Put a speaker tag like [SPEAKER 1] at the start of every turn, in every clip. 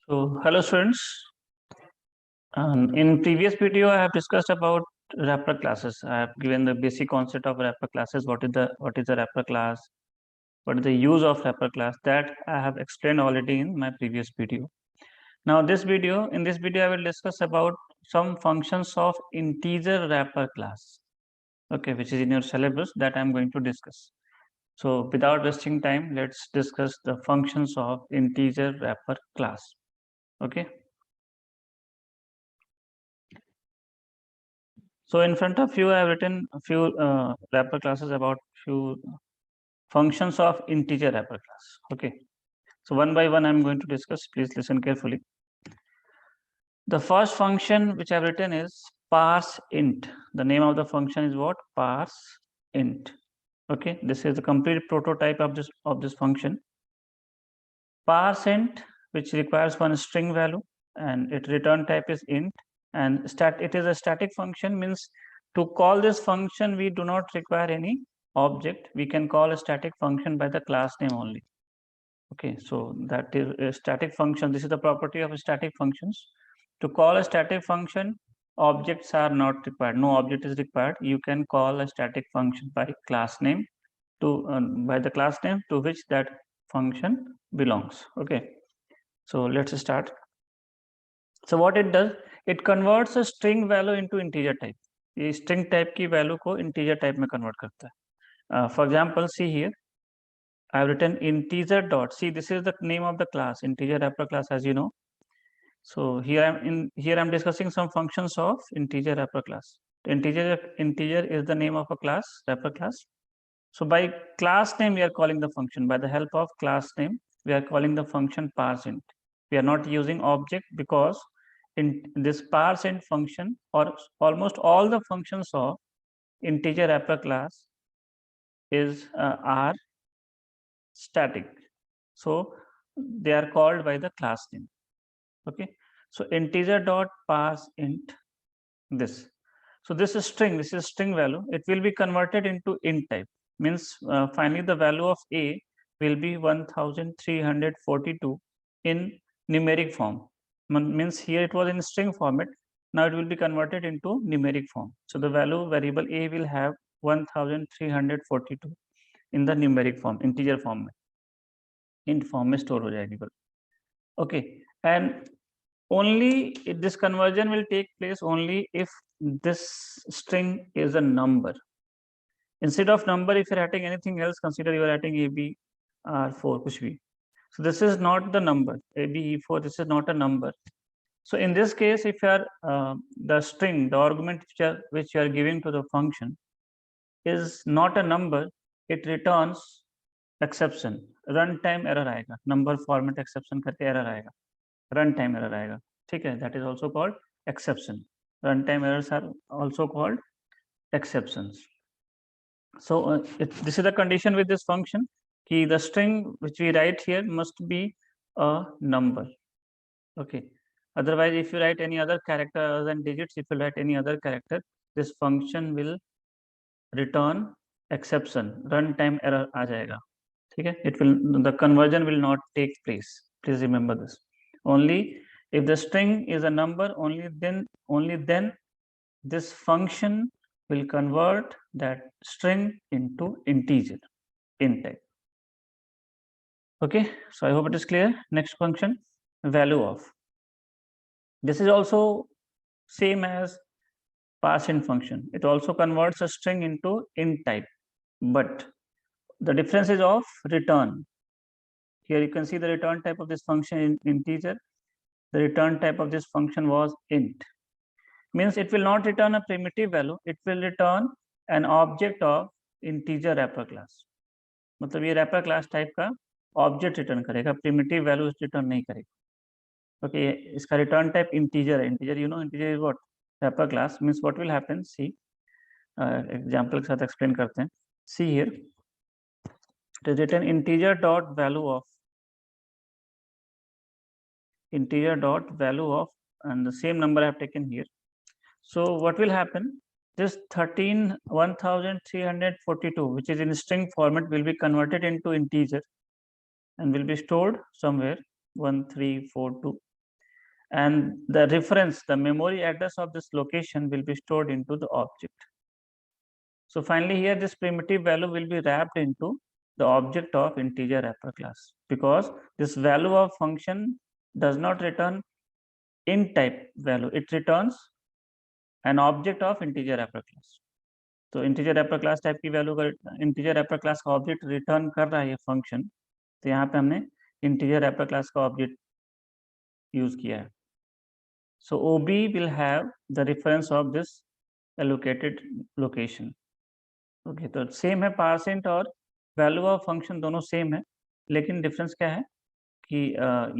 [SPEAKER 1] So, hello students. In previous video, I have discussed about wrapper classes. I have given the basic concept of wrapper classes. What is a wrapper class? What is the use of wrapper class? That I have explained already in my previous video. Now, in this video, I will discuss about some functions of integer wrapper class. Okay, which is in your syllabus that I am going to discuss. So, without wasting time, let's discuss the functions of integer wrapper class. Okay. So in front of you, I have written a few wrapper classes about few functions of integer wrapper class. Okay. So one by one, I'm going to discuss. Please listen carefully. The first function which I've written is parse int. The name of the function is what? Parse int. Okay. This is the complete prototype of this function. Parse int, which requires one string value, and its return type is int. And it is a static function, means to call this function we do not require any object. We can call a static function by the class name only. Okay, so that is a static function. This is the property of static functions. To call a static function, objects are not required. No object is required. You can call a static function by class name by the class name to which that function belongs. Okay, so let's start. So what it does, it converts a string value into integer type. ये string type की value को integer type में convert करता है. For example, see here, I have written integer dot. See, this is the name of the class, integer wrapper class, as you know. So here I'm discussing some functions of integer wrapper class. Integer is the name of a class, wrapper class. So by class name we are calling the function. By the help of class name we are calling the function parseInt. We are not using object because in this parseInt function, or almost all the functions of integer wrapper class are static. So they are called by the class name. Okay. So integer dot parseInt this. So this is string value. It will be converted into int type. Means finally the value of a will be 1342 in numeric form. Means here it was in string format. Now it will be converted into numeric form. So the value variable a will have 1342 in the numeric form, integer form. Int form में store हो जाएगी. Okay, and only this conversion will take place only if this string is a number. Instead of number, if you're writing anything else, consider you are writing AB R4 kuch bhi. So this is not the number ABE4. This is not a number. So in this case, if you are the string, the argument which you are giving to the function is not a number, it returns exception. Runtime error आएगा. Number format exception करके error आएगा. Runtime error आएगा. ठीक है? That is also called exception. Runtime errors are also called exceptions. So this is the condition with this function. Ki the string which we write here must be a number. Okay. Otherwise, if you write any other character other than digits, if you write any other character, this function will return exception. Runtime error आ जाएगा. ठीक है? The conversion will not take place. Please remember this. Only if the string is a number, only then this function will convert that string into integer, int type. Okay, so I hope it is clear. Next function, value of. This is also same as parseInt function. It also converts a string into int type, but the difference is of return. Here you can see the return type of this function in integer. The return type of this function was int. Means it will not return a primitive value, it will return an object of integer wrapper class. मतलब ये wrapper class type का object return करेगा, primitive values return नहीं करेगा. Okay, इसका return type integer है. Integer, you know, integer is what? Wrapper class. Means what will happen? See, example के साथ explain करते हैं. See here, it is written integer dot value of, and the same number I have taken here. So what will happen? This 1342, which is in string format, will be converted into integer and will be stored somewhere 1342 and the reference, the memory address of this location will be stored into the object. So finally here this primitive value will be wrapped into the object of integer wrapper class, because this value of function does not return int type value, it returns an object of integer wrapper class. तो integer wrapper class type की value का integer wrapper class का object return कर रहा है ये function, तो यहाँ पे हमने इंटीजर रैपर क्लास का ऑब्जेक्ट यूज किया है. सो OB will have the reference of this allocated location. Okay, तो सेम है पार्सेंट और वैल्यू ऑफ फंक्शन दोनों सेम है, लेकिन डिफरेंस क्या है कि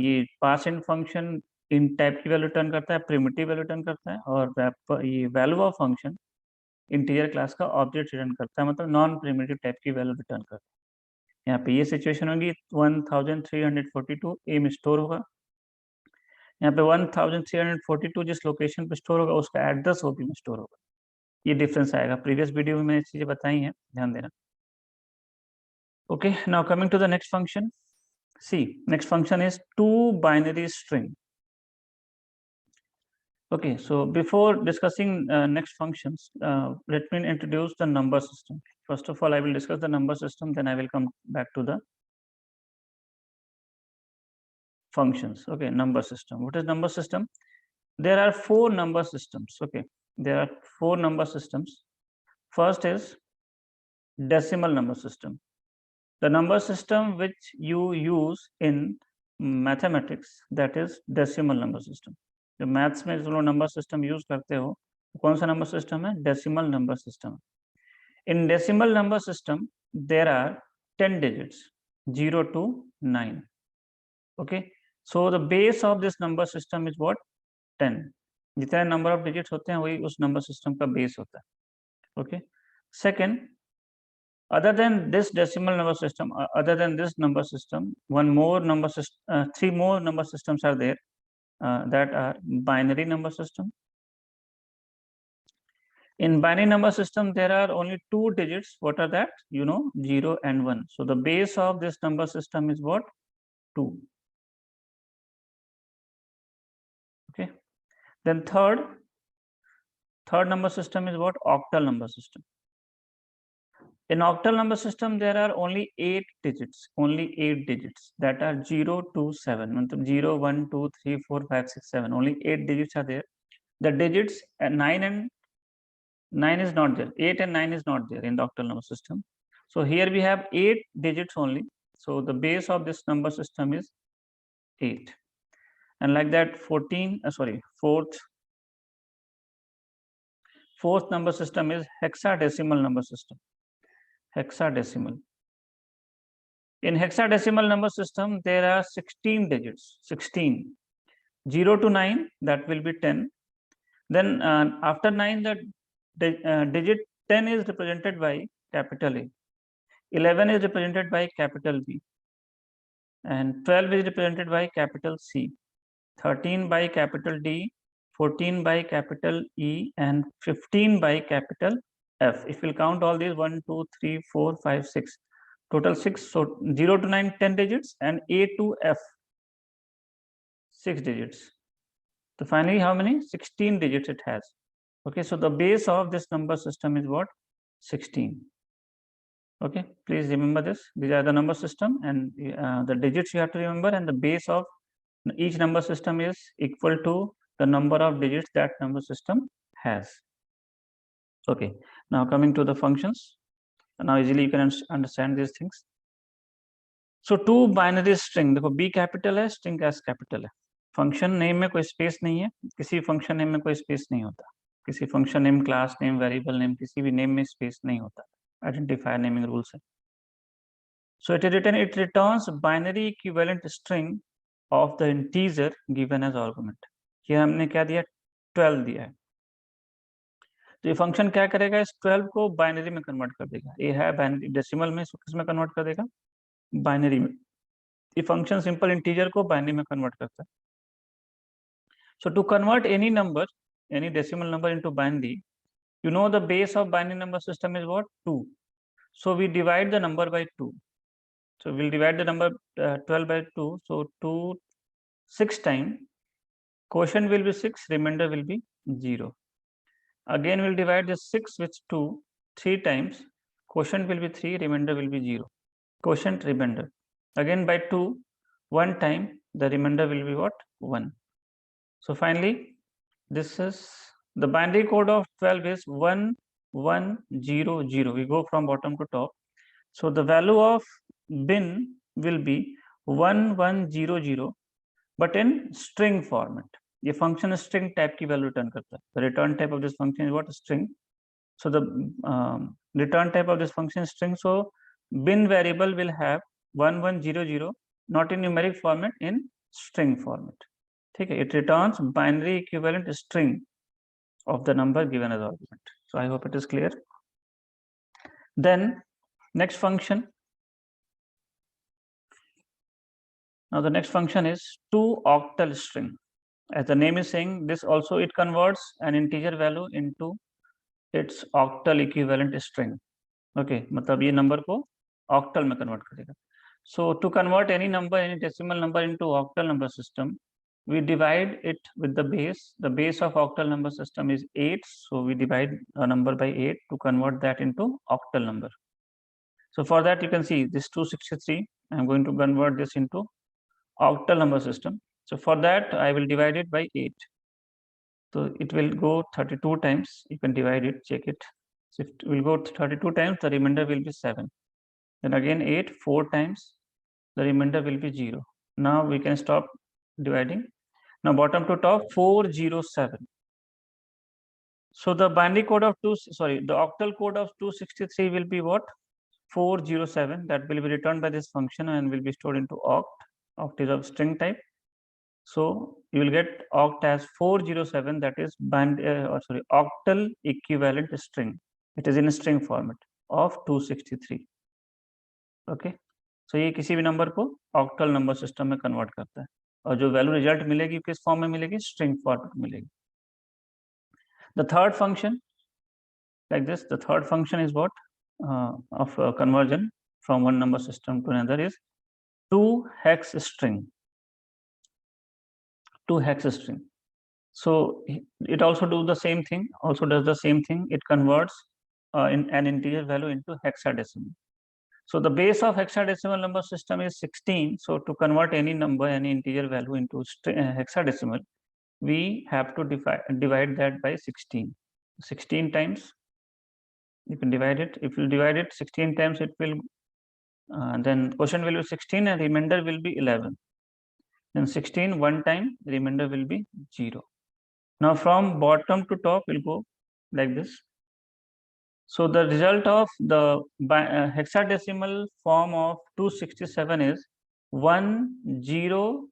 [SPEAKER 1] ये पार्सेंट फंक्शन इन टाइप की वैल्यू रिटर्न करता है, प्रिमिटिव वैल्यू रिटर्न करता है, और ये value of function integer class का ऑब्जेक्ट रिटर्न करता है, मतलब नॉन प्रिमिटिव टाइप की वैल्यू रिटर्न करता है. यहाँ पे ये सिचुएशन होगी 1342 ए में स्टोर होगा. यहाँ पे 1342 जिस लोकेशन पे स्टोर होगा उसका एड्रेस ओबी में स्टोर होगा. ये डिफरेंस आएगा, प्रीवियस वीडियो में मैंने चीजें बताई हैं, ध्यान देना. Okay, now coming to the next function. See, next function is to binary string. Okay, so before discussing next functions, let me introduce the number system. First of all, I will discuss the number system, then I will come back to the functions. Okay, number system. What is number system? There are four number systems. Okay, there are four number systems. First is decimal number system. The number system which you use in mathematics, that is decimal number system. जो maths में जो number system use करते हो, कौन सा number system है? Decimal number system. In decimal number system there are 10 digits 0 to 9. Okay, so the base of this number system is what? 10. जितने number of digits होते हैं वही उस नंबर सिस्टम का बेस होता है. Okay, second, other than this decimal number system, other than this number system, three more number systems are there, that are binary number system. In binary number system, there are only two digits. What are that? 0 and 1. So the base of this number system is what? 2. Okay. Then third number system is what? Octal number system. In octal number system, there are only 8 digits. Only 8 digits that are 0 to 7. 0, 1, 2, 3, 4, 5, 6, 7. Only 8 digits are there. The digits 9 is not there. 8 and 9 is not there in the octal number system. So here we have 8 digits only. So the base of this number system is 8. And like that, fourth number system is hexadecimal number system. Hexadecimal. In hexadecimal number system, there are 16 digits. 16. 0 to 9, that will be 10. Then after 9, the digit 10 is represented by capital A. 11 is represented by capital B. And 12 is represented by capital C. 13 by capital D. 14 by capital E. And 15 by capital F. If we'll count all these, 1, 2, 3, 4, 5, 6. Total 6. So 0 to 9, 10 digits. And A to F, 6 digits. So finally, how many? 16 digits it has. Okay, so the base of this number system is what? 16. Okay, please remember this. These are the number system, and the digits you have to remember, and the base of each number system is equal to the number of digits that number system has. Okay, now coming to the functions. Now easily you can understand these things. So two binary string, देखो B capital है, string S capital है. Function name में कोई space नहीं है, किसी function name में कोई स्पेस नहीं होता. किसी function name, class name, variable name, किसी भी नेम में स्पेस नहीं होता. आइडेंटिफायर नेमिंग रूल्स है. So it returns binary equivalent string of the integer given as argument. ये हमने क्या दिया? 12 दिया है. तो ये फंक्शन क्या करेगा? इस 12 को बाइनरी में कन्वर्ट कर देगा. ये है बाइनरी, डेसिमल में, इसको किसमें कन्वर्ट कर देगा? बाइनरी में. ये फंक्शन सिंपल इंटीजर को बाइनरी में कन्वर्ट करता है. So to convert any number, any decimal number into binary, the base of binary number system is what? 2. So we divide the number by 2. So we'll divide the number 12 by 2. So 2 6 times. Quotient will be 6, remainder will be 0. Again we'll divide this 6 with 2 3 times. Quotient will be 3, remainder will be 0. Quotient, remainder. Again by 2 one time, the remainder will be what? 1. So finally, this is the binary code of 12 is 1100. We go from bottom to top. So the value of bin will be 1100, but in string format. ये function string type की value return करता है. The return type of this function is what? String. So the return type of this function is string. So bin variable will have 1100, not in numeric format, in string format. Okay, it returns binary equivalent string of the number given as argument. So I hope it is clear. Then next function. Now the next function is toOctal string. As the name is saying, this also it converts an integer value into its octal equivalent string. Okay, मतलब ये number को octal में convert करेगा. So to convert any number, any decimal number into octal number system, we divide it with the base. The base of octal number system is 8. So we divide a number by 8 to convert that into octal number. So for that, you can see this 263. I'm going to convert this into octal number system. So for that, I will divide it by 8. So it will go 32 times. You can divide it, check it. So it will go 32 times, the remainder will be 7. Then again 8, 4 times, the remainder will be 0. Now we can stop dividing. Now bottom to top, 407. So the binary code of the octal code of 263 will be what? 407. That will be returned by this function and will be stored into oct. Oct is of string type. So you will get oct as 407. That is octal equivalent string. It is in a string format of 263. Okay. So ये किसी भी number को octal number system में convert करता है और जो value result मिलेगी किस form में मिलेगी? String format में मिलेगी. The third function like this. The third function is what? Of conversion from one number system to another is toHex string. toHex string. So it also do the same thing. Also does the same thing. It converts in an integer value into hexadecimal. So the base of hexadecimal number system is 16. So to convert any number, any integer value into hexadecimal, we have to divide that by 16. 16 times. You can divide it. If you divide it 16 times, it will then quotient will be 16 and remainder will be 11. Then 16 one time, remainder will be 0. Now from bottom to top will go like this. So the result of the hexadecimal form of 267 is 1 0,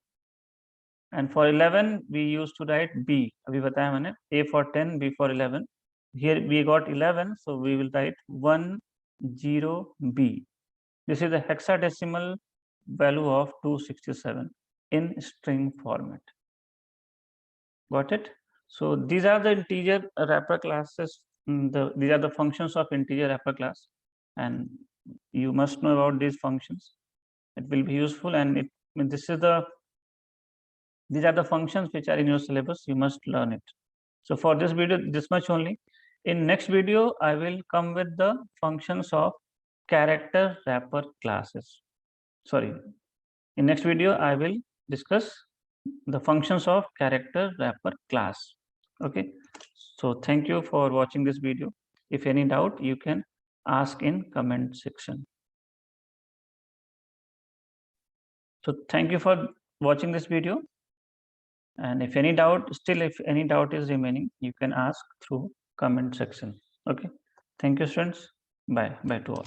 [SPEAKER 1] and for 11 we used to write B. अभी बताया मैंने, A for 10, B for 11. Here we got 11, so we will write 1 0 B. This is the hexadecimal value of 267 in string format. Got it? So these are the integer wrapper classes. These are the functions of integer wrapper class, and you must know about these functions. It will be useful, and these are the functions which are in your syllabus. You must learn it. So for this video, this much only. In next video, I will come with the functions of character wrapper classes. Sorry, in next video, I will discuss the functions of character wrapper class. Okay, so thank you for watching this video. If any doubt, you can ask in comment section. So thank you for watching this video, and if any doubt is remaining, you can ask through comment section. Okay, thank you students. Bye to all.